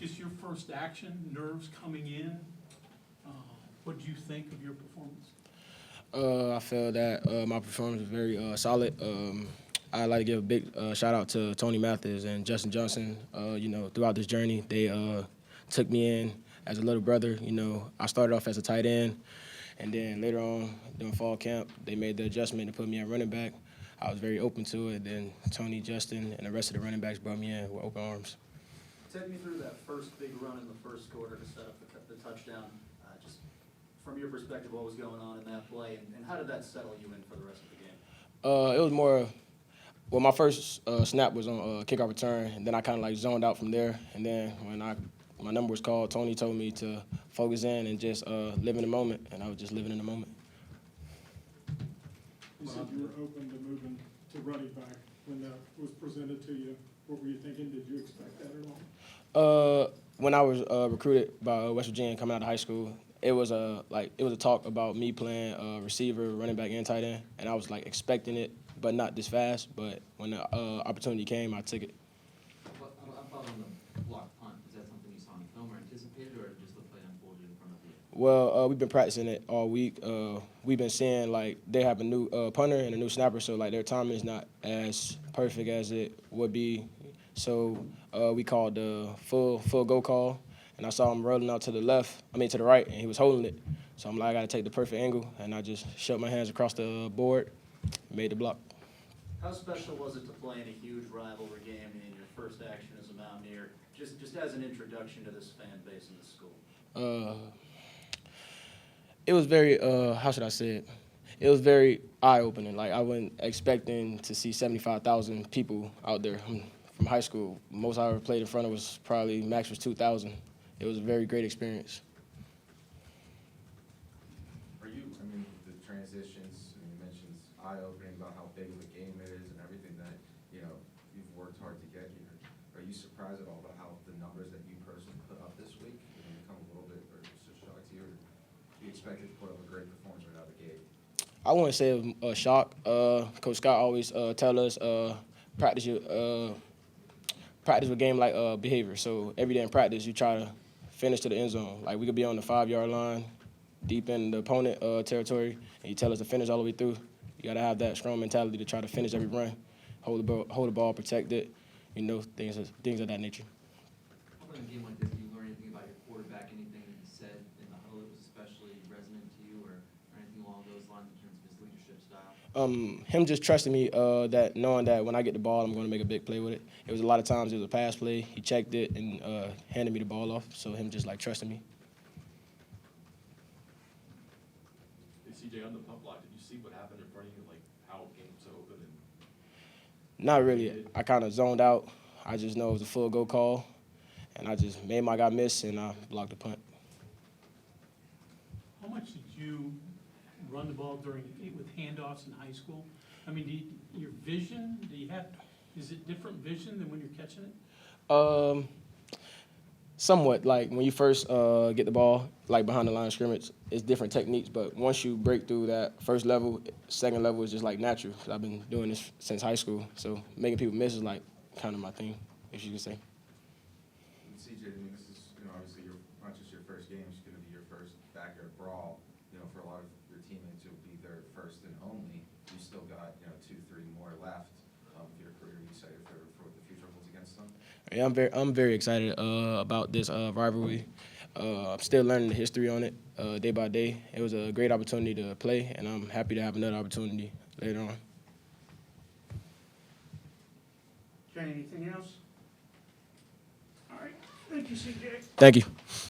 just your first action, nerves coming in. What did you think of your performance? I feel that my performance was very solid. I'd like to give a big shout out to Tony Mathis and Justin Johnson. Throughout this journey, they took me in as a little brother. I started off as a tight end, and then later on during fall camp, they made the adjustment to put me at running back. I was very open to it. Then Tony, Justin, and the rest of the running backs brought me in with open arms. Take me through that first big run in the first quarter to set up the touchdown. Just from your perspective, what was going on in that play, and how did that settle you in for the rest of the game? It was more. Well, my first snap was on kickoff return, and then I kind of like zoned out from there. And then when my number was called, Tony told me to focus in and just live in the moment, and I was just living in the moment. You said you were open to moving to running back when that was presented to you. What were you thinking? Did you expect that at all? When I was recruited by West Virginia coming out of high school, it was a talk about me playing receiver, running back, and tight end, and I was like expecting it, but not this fast. But when the opportunity came, I took it. I thought on the block punt, is that something you saw on film or anticipated, or just the play unfolded in front of you? Well, we've been practicing it all week. We've been seeing like they have a new punter and a new snapper, so like their timing is not as perfect as it would be. So we called the full go call, and I saw him rolling out to the right, and he was holding it. So I'm like, I got to take the perfect angle, and I just shoved my hands across the board, made the block. How special was it to play in a huge rivalry game in your first action as a Mountaineer, just as an introduction to this fan base in the school? It was very, how should I say it? It was very eye-opening. Like, I wasn't expecting to see 75,000 people out there from high school. Most I ever played in front of was probably max was 2,000. It was a very great experience. The transitions, you mentioned eye-opening about how big of a game it is and everything that, you've worked hard to get here. Are you surprised at all about how the numbers that you personally put up this week become a little bit, or just a shock to you, or do you expect it to put up a great performance right out of the gate? I wouldn't say it was a shock. Coach Scott always tell us practice with game like behavior. So every day in practice, you try to finish to the end zone. Like we could be on the 5-yard line, deep in the opponent territory, and you tell us to finish all the way through. You got to have that strong mentality to try to finish every run, hold the ball, protect it, things of that nature. How about in a game like this, do you learn anything about your quarterback, anything that he said in the huddle that was especially resonant to you, or anything along those lines in terms of his leadership style? Him just trusting me, that knowing that when I get the ball, I'm going to make a big play with it. It was a lot of times it was a pass play. He checked it and handed me the ball off. So him just like trusting me. Hey, CJ, on the punt block, did you see what happened in front of you, like how it came so open? Not really. I kind of zoned out. I just know it was a full go call, and I just made my guy miss, and I blocked the punt. How much did you run the ball with handoffs in high school? I mean, your vision, is it different vision than when you're catching it? Somewhat. Like when you first get the ball, like behind the line of scrimmage, it's different techniques. But once you break through that first level, second level is just like natural. 'Cause I've been doing this since high school, so making people miss is like kind of my thing, if you could say. And CJ, this is, obviously not just your first game, it's going to be your first back at Brawl. For a lot of your teammates, it'll be their first and only. You still got, 2-3 more left of your career. Are you excited for what the future holds against them? Yeah, I'm very excited about this rivalry. I'm still learning the history on it day by day. It was a great opportunity to play, and I'm happy to have another opportunity later on. Okay, anything else? All right, thank you, CJ. Thank you.